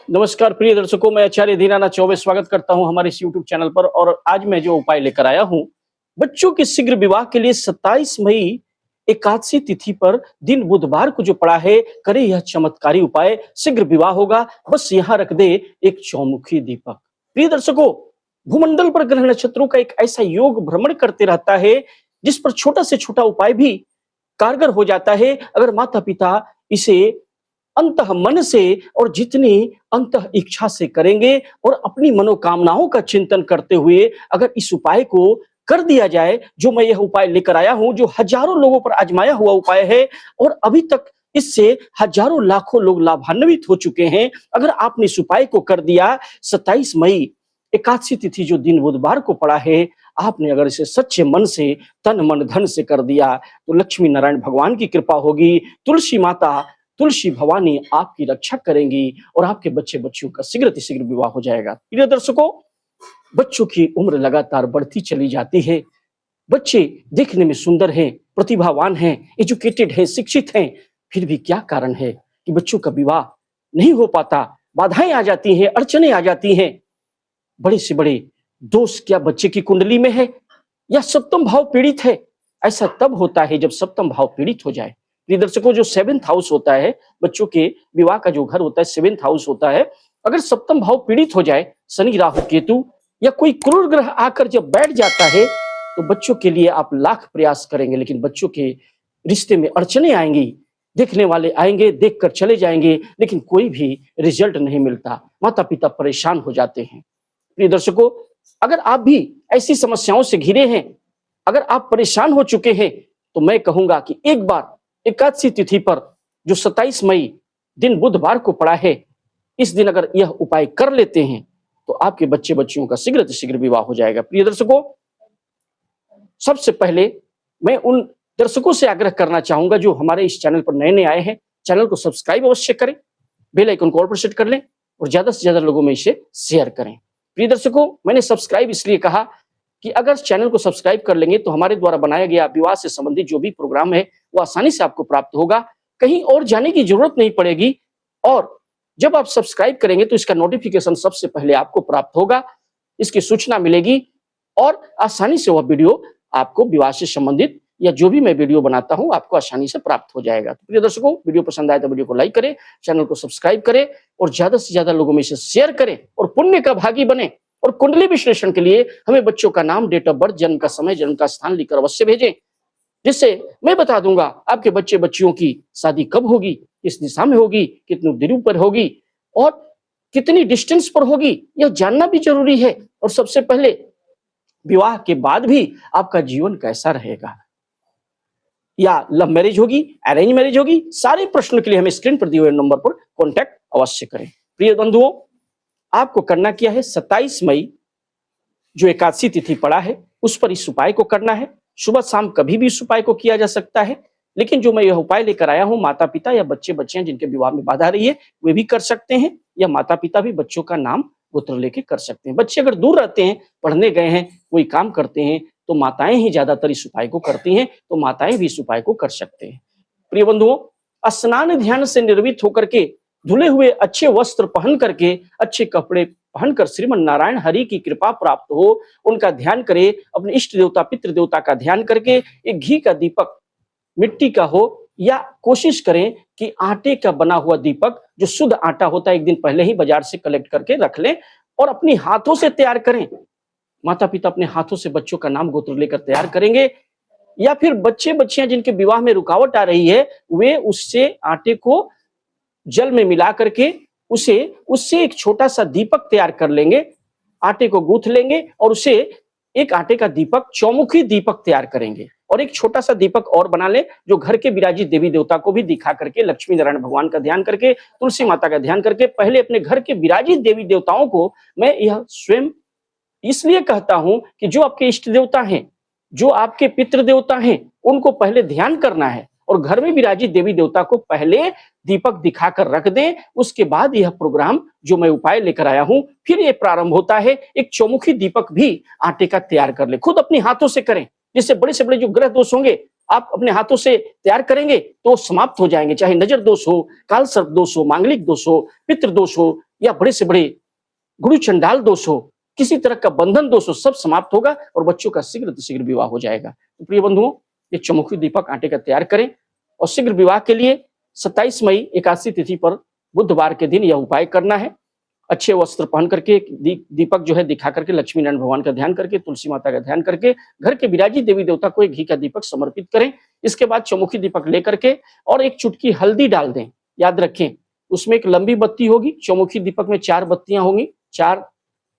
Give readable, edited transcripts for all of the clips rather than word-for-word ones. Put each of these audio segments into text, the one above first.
नमस्कार प्रिय दर्शकों, मैं आचार्य दीनानाथ चौबे स्वागत करता हूं हमारे इस यूट्यूब चैनल पर। और आज मैं जो उपाय लेकर आया हूं, बच्चों के शीघ्र विवाह के लिए 27 मई एकादशी तिथि पर दिन बुधवार को जो पड़ा है, करे यह चमत्कारी उपाय, शीघ्र विवाह होगा। बस यहाँ रख दे एक चौमुखी दीपक। प्रिय दर्शकों, भूमंडल पर ग्रह नक्षत्रों का एक ऐसा योग भ्रमण करते रहता है जिस पर छोटा से छोटा उपाय भी कारगर हो जाता है अगर माता पिता इसे अंतः मन से और जितनी अंतः इच्छा से करेंगे और अपनी मनोकामनाओं का चिंतन करते हुए अगर इस उपाय को कर दिया जाए, जो मैं यह उपाय लेकर आया हूं, जो हजारों लोगों पर आजमाया हुआ उपाय है और अभी तक इससे हजारों लाखों लोग लाभान्वित हो चुके हैं। अगर आपने इस उपाय को कर दिया, 27 मई एकादशी तिथि जो दिन बुधवार को पड़ा है, आपने अगर इसे सच्चे मन से, तन मन धन से कर दिया तो लक्ष्मी नारायण भगवान की कृपा होगी। तुलसी माता, तुलसी भवानी आपकी रक्षा करेंगी और आपके बच्चे बच्चियों का शीघ्र विवाह हो जाएगा। प्रिय दर्शकों, बच्चों की उम्र लगातार बढ़ती चली जाती है। बच्चे देखने में सुंदर हैं, प्रतिभावान हैं, एजुकेटेड हैं, शिक्षित हैं, फिर भी क्या कारण है कि बच्चों का विवाह नहीं हो पाता? बाधाएं आ जाती हैं, अड़चने आ जाती हैं। बड़े से बड़े दोष क्या बच्चे की कुंडली में है या सप्तम भाव पीड़ित है? ऐसा तब होता है जब सप्तम भाव पीड़ित हो जाए। प्रिय दर्शकों, जो 7th हाउस होता है, बच्चों के विवाह का जो घर होता है 7th हाउस होता है, अगर सप्तम भाव पीड़ित हो जाए, शनि राहु केतु या कोई क्रूर ग्रह आकर जब बैठ जाता है, तो बच्चों के लिए आप लाख प्रयास करेंगे लेकिन बच्चों के रिश्ते में अड़चने आएंगी। देखने वाले आएंगे, देखकर चले जाएंगे, लेकिन कोई भी रिजल्ट नहीं मिलता। माता पिता परेशान हो जाते हैं। प्रिय दर्शकों, अगर आप भी ऐसी समस्याओं से घिरे हैं, अगर आप परेशान हो चुके हैं, तो मैं कहूंगा कि एक बार एकादशी तिथि पर जो 27 मई दिन बुधवार को पड़ा है, इस दिन अगर यह उपाय कर लेते हैं तो आपके बच्चे बच्चियों का शीघ्र विवाह हो जाएगा। प्रिय दर्शकों, सबसे पहले मैं उन दर्शकों से आग्रह करना चाहूंगा जो हमारे इस चैनल पर नए आए हैं, चैनल को सब्सक्राइब अवश्य करें, बेल आइकन को ऑल पर सेट कर लें और ज्यादा से ज्यादा लोगों में इसे शेयर करें। प्रिय दर्शकों, मैंने सब्सक्राइब इसलिए कहा कि अगर चैनल को सब्सक्राइब कर लेंगे तो हमारे द्वारा बनाया गया विवाह से संबंधित जो भी प्रोग्राम है वो आसानी से आपको प्राप्त होगा, कहीं और जाने की जरूरत नहीं पड़ेगी। और जब आप सब्सक्राइब करेंगे तो इसका नोटिफिकेशन सबसे पहले आपको प्राप्त होगा, इसकी सूचना मिलेगी और आसानी से वह वीडियो आपको विवाह से संबंधित या जो भी मैं वीडियो बनाता हूं आपको आसानी से प्राप्त हो जाएगा। तो प्रिय दर्शकों, वीडियो पसंद आए तो वीडियो को लाइक करें, चैनल को सब्सक्राइब करें और ज्यादा से ज्यादा लोगों में इसे शेयर करें और पुण्य का भागी बने। और कुंडली विश्लेषण के लिए हमें बच्चों का नाम, डेट ऑफ बर्थ, जन्म का समय, जन्म का स्थान लिखकर अवश्य भेजें, जिससे मैं बता दूंगा आपके बच्चे बच्चियों की शादी कब होगी, किस दिशा में होगी, कितनी दूरी पर होगी और कितनी डिस्टेंस पर होगी, यह जानना भी जरूरी है। और सबसे पहले विवाह के बाद भी आपका जीवन कैसा रहेगा, या लव मैरिज होगी, अरेंज मैरिज होगी, सारे प्रश्नों के लिए हमें स्क्रीन पर दिए हुए नंबर पर कॉन्टैक्ट अवश्य करें। प्रिय बंधुओं, आपको करना क्या है, 27 मई जो एकादशी तिथि पड़ा है उस पर इस उपाय को करना है। सुबह शाम कभी भी इस उपाय को किया जा सकता है, लेकिन जो मैं यह उपाय लेकर आया हूं, माता पिता या बच्चे बच्चियां जिनके विवाह में बाधा आ रही है वे भी कर सकते हैं, या माता पिता भी बच्चों का नाम गोत्र लेके कर सकते हैं। बच्चे अगर दूर रहते हैं, पढ़ने गए हैं, कोई काम करते हैं, तो माताएं ही ज्यादातर इस उपाय को करती हैं, तो माताएं भी इस उपाय को कर सकते हैं। प्रिय बंधुओं, स्नान ध्यान से निर्मित होकर के, धुले हुए अच्छे वस्त्र पहन करके, अच्छे कपड़े पहनकर श्रीमन नारायण हरि की कृपा प्राप्त हो, उनका ध्यान करें, अपने इष्ट देवता पितृ देवता का ध्यान करके एक घी का दीपक मिट्टी का हो या कोशिश करें कि आटे का बना हुआ दीपक, जो शुद्ध आटा होता है, एक दिन पहले ही बाजार से कलेक्ट करके रख लें और अपने हाथों से तैयार करें। माता पिता अपने हाथों से बच्चों का नाम गोत्र लेकर तैयार करेंगे, या फिर बच्चे बच्चियां जिनके विवाह में रुकावट आ रही है वे उससे आटे को जल में मिला करके उससे एक छोटा सा दीपक तैयार कर लेंगे, आटे को गूंथ लेंगे और उसे एक आटे का दीपक, चौमुखी दीपक तैयार करेंगे। और एक छोटा सा दीपक और बना ले जो घर के विराजित देवी देवता को भी दिखा करके, लक्ष्मी नारायण भगवान का ध्यान करके, तुलसी माता का ध्यान करके, पहले अपने घर के विराजित देवी देवताओं को, मैं यह स्वयं इसलिए कहता हूं कि जो आपके इष्ट देवता हैं, जो आपके पितृ देवता हैं, उनको पहले ध्यान करना है और घर में विराजित देवी देवता को पहले दीपक दिखाकर रख दें। उसके बाद यह प्रोग्राम जो मैं उपाय लेकर आया हूं फिर ये प्रारंभ होता है। एक चौमुखी दीपक भी आटे का तैयार कर ले, खुद अपने हाथों से करें, जिससे बड़े से बड़े जो ग्रह दोष होंगे आप अपने हाथों से तैयार करेंगे तो समाप्त हो जाएंगे। चाहे नजर दोष हो, काल सर्प दोष हो, मांगलिक दोष हो, पितृ दोष हो, या बड़े से बड़े गुरु चंडाल दोष हो, किसी तरह का बंधन दोष हो, सब समाप्त होगा और बच्चों का शीघ्र विवाह हो जाएगा। तो प्रिय बंधुओं, ये चौमुखी दीपक आटे का तैयार करें और शीघ्र विवाह के लिए 27 मई एकादशी तिथि पर बुधवार के दिन यह उपाय करना है। अच्छे वस्त्र पहन करके दीपक जो है दिखा करके लक्ष्मी नारायण भगवान का ध्यान करके, तुलसी माता का ध्यान करके घर के विराजी देवी देवता को एक घी का दीपक समर्पित करें। इसके बाद चौमुखी दीपक लेकर के और एक चुटकी हल्दी डाल दें। याद रखें, उसमें एक लंबी बत्ती होगी। चौमुखी दीपक में 4 बत्तियां होंगी, 4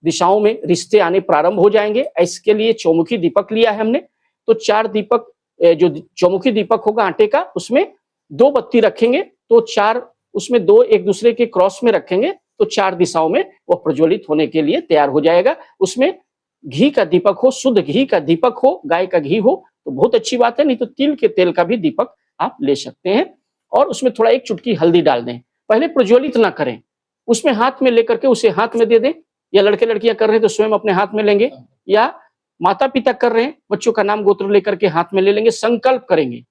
दिशाओं में रिश्ते आने प्रारंभ हो जाएंगे। इसके लिए चौमुखी दीपक लिया है हमने, तो 4 दीपक, जो चौमुखी दीपक होगा आटे का, उसमें 2 बत्ती रखेंगे, तो 4 उसमें 2 एक दूसरे के क्रॉस में रखेंगे, तो 4 दिशाओं में वह प्रज्वलित होने के लिए तैयार हो जाएगा। उसमें घी का दीपक हो, शुद्ध घी का दीपक हो, गाय का घी हो तो बहुत अच्छी बात है, नहीं तो तिल के तेल का भी दीपक आप ले सकते हैं। और उसमें थोड़ा एक चुटकी हल्दी डाल दें। पहले प्रज्वलित ना करें, उसमें हाथ में लेकर के उसे हाथ में दे दें, या लड़के लड़कियां कर रहे हैं तो स्वयं अपने हाथ में लेंगे, या माता पिता कर रहे हैं बच्चों का नाम गोत्र लेकर के हाथ में ले लेंगे। संकल्प करेंगे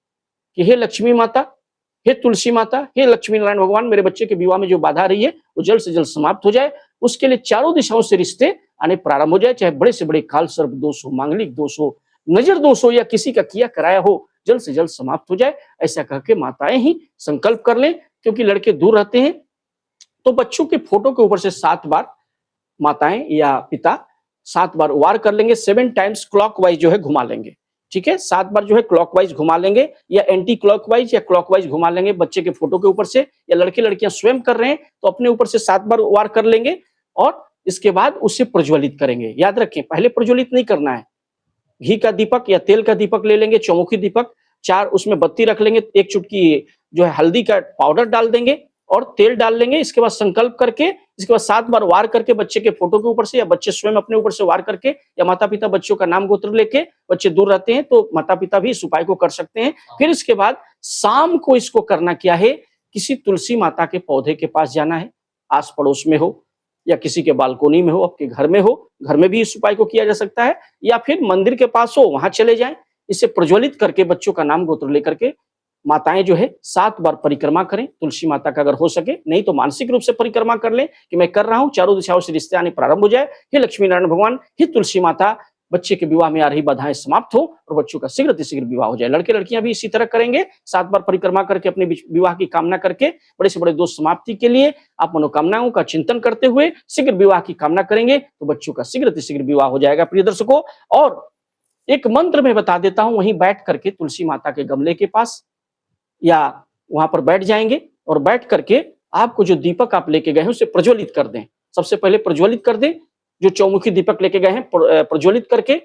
कि हे लक्ष्मी माता, हे तुलसी माता, हे लक्ष्मी नारायण भगवान, मेरे बच्चे के विवाह में जो बाधा आ रही है वो जल्द से जल्द समाप्त हो जाए। उसके लिए चारों दिशाओं से रिश्ते आने प्रारंभ हो जाए, चाहे बड़े से बड़े काल सर्प दोष हो, मांगलिक दोष हो, नजर दोष हो, या किसी का किया कराया हो, जल्द से जल्द समाप्त हो जाए। ऐसा कह के माताएं ही संकल्प कर लें। क्योंकि लड़के दूर रहते हैं तो बच्चों के फोटो के ऊपर से 7 बार माताएं या पिता 7 बार वार कर लेंगे। 7 टाइम्स क्लॉकवाइज जो है घुमा लेंगे। ठीक है, 7 बार जो है क्लॉकवाइज घुमा लेंगे, या एंटी क्लॉकवाइज या क्लॉकवाइज घुमा लेंगे बच्चे के फोटो के ऊपर से। या लड़के लड़कियां स्वयं कर रहे हैं तो अपने ऊपर से 7 बार वार कर लेंगे और इसके बाद उसे प्रज्वलित करेंगे। याद रखें, पहले प्रज्वलित नहीं करना है। घी का दीपक या तेल का दीपक ले लेंगे, चौमुखी दीपक, 4 उसमें बत्ती रख लेंगे, एक चुटकी जो है हल्दी का पाउडर डाल देंगे और तेल डाल लेंगे। इसके बाद संकल्प करके, इसके बाद 7 बार वार करके बच्चे के फोटो के ऊपर से, या बच्चे स्वयं अपने ऊपर से वार करके, या माता पिता बच्चों का नाम गोत्र लेके, बच्चे दूर रहते हैं तो माता पिता भी इस उपाय को कर सकते हैं। फिर इसके बाद शाम को इसको करना क्या है, किसी तुलसी माता के पौधे के पास जाना है, आस पड़ोस में हो या किसी के बालकोनी में हो, आपके घर में हो, घर में भी इस उपाय को किया जा सकता है, या फिर मंदिर के पास हो वहां चले जाएं। इसे प्रज्वलित करके बच्चों का नाम गोत्र लेकर के माताएं जो है 7 बार परिक्रमा करें, तुलसी माता का अगर हो सके, नहीं तो मानसिक रूप से परिक्रमा कर लें कि मैं कर रहा हूं, चारों दिशाओं से रिश्ते आने प्रारंभ हो जाए। हे लक्ष्मी नारायण भगवान, हे तुलसी माता, बच्चे के विवाह में आ रही बाधाएं समाप्त हो और बच्चों का शीघ्र विवाह हो जाए। लड़के लड़कियां भी इसी तरह करेंगे, 7 बार परिक्रमा करके अपने विवाह की कामना करके बड़े से बड़े दोष समाप्ति के लिए आप मनोकामनाओं का चिंतन करते हुए शीघ्र विवाह की कामना करेंगे तो बच्चों का शीघ्र विवाह हो जाएगा। प्रिय दर्शकों, और एक मंत्र में बता देता हूं, वहीं बैठ करके तुलसी माता के गमले के पास या वहां पर बैठ जाएंगे और बैठ करके आपको जो दीपक आप लेके गए हैं उसे प्रज्वलित कर दें। सबसे पहले प्रज्वलित कर दें, जो चौमुखी दीपक लेके गए हैं प्रज्वलित करके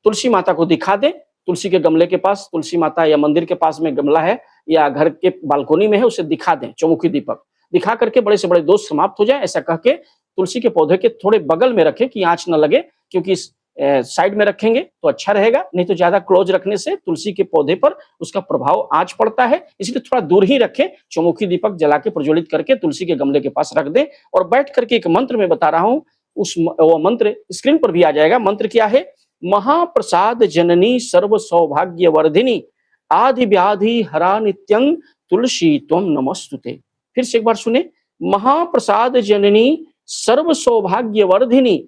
तुलसी माता को दिखा दें। तुलसी के गमले के पास, तुलसी माता या मंदिर के पास में गमला है या घर के बालकोनी में है, उसे दिखा दें। चौमुखी दीपक दिखा करके बड़े से बड़े दोष समाप्त हो जाए। ऐसा कह के तुलसी के पौधे के थोड़े बगल में रखें कि आंच न लगे, क्योंकि इस साइड में रखेंगे तो अच्छा रहेगा, नहीं तो ज्यादा क्लोज रखने से तुलसी के पौधे पर उसका प्रभाव आंच पड़ता है, इसलिए थोड़ा दूर ही रखें। चौमुखी दीपक जला के प्रज्वलित करके तुलसी के गमले के पास रख दें और बैठ करके एक मंत्र में बता रहा हूं, वो मंत्र स्क्रीन पर भी आ जाएगा। मंत्र क्या है, महाप्रसाद जननी सर्व सौभाग्य वर्धिनी आदि व्याधि हरा नित्यं तुलसी त्वं नमस्तुते। फिर से एक बार सुने, महाप्रसाद जननी सर्व सौभाग्य वर्धिनी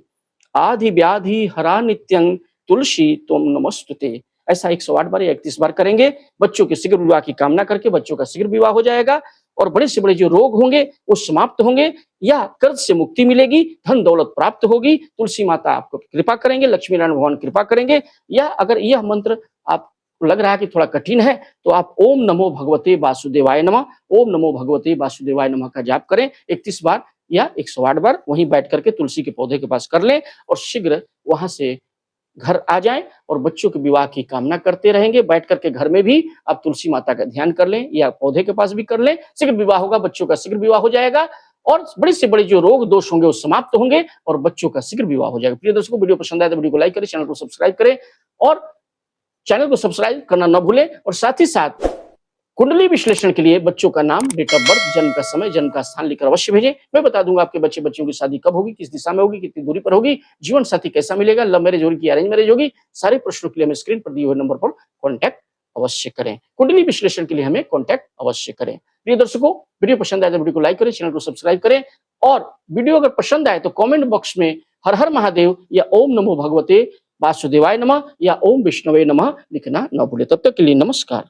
आदि व्याधि हरा नित्यं तुलसी त्वं नमस्तुते। ऐसा 108 बार या 31 बार करेंगे। बच्चों के शीघ्र विवाह की कामना करके बच्चों का शीघ्र विवाह हो जाएगा और बड़े से बड़े जो रोग होंगे वो समाप्त होंगे, या कर्ज से मुक्ति मिलेगी, धन दौलत प्राप्त होगी। तुलसी माता आपको कृपा करेंगे, लक्ष्मी नारायण भगवान कृपा करेंगे। या अगर यह मंत्र आपको लग रहा है कि थोड़ा कठिन है तो आप ओम नमो भगवते वासुदेवाय नमः, ओम नमो भगवते वासुदेवाय नमः का जाप करें 31 बार या 108 बार। वहीं बैठ करके तुलसी के पौधे के पास कर लें और शीघ्र वहां से घर आ जाएं और बच्चों के विवाह की कामना करते रहेंगे। बैठ करके घर में भी आप तुलसी माता का ध्यान कर लें या पौधे के पास भी कर लें, शीघ्र विवाह होगा, बच्चों का शीघ्र विवाह हो जाएगा और बड़े से बड़े जो रोग दोष होंगे वो समाप्त होंगे और बच्चों का शीघ्र विवाह हो जाएगा। प्रिय दर्शकों, वीडियो पसंद आए तो वीडियो को लाइक करें, चैनल को सब्सक्राइब करें और चैनल को सब्सक्राइब करना न भूलें। और साथ ही साथ कुंडली विश्लेषण के लिए बच्चों का नाम, डेट ऑफ बर्थ, जन्म का समय, जन्म का स्थान लिखकर अवश्य भेजें। मैं बता दूंगा आपके बच्चों की शादी कब होगी, किस दिशा में होगी, कितनी दूरी पर होगी, जीवन साथी कैसा मिलेगा, लव मैरिज होगी कि अरेंज मैरिज होगी। सारे प्रश्नों के लिए हमें स्क्रीन पर दिए हुए नंबर पर कॉन्टैक्ट अवश्य करें। कुंडली विश्लेषण के लिए हमें कांटेक्ट अवश्य करें। प्रिय दर्शकों, वीडियो पसंद आए तो वीडियो को लाइक करें, चैनल को सब्सक्राइब करें और वीडियो अगर पसंद आए तो कमेंट बॉक्स में हर हर महादेव या ओम नमो भगवते वासुदेवाय नमः या ओम विष्णुवे नमः लिखना न भूलें। तब तक के लिए नमस्कार।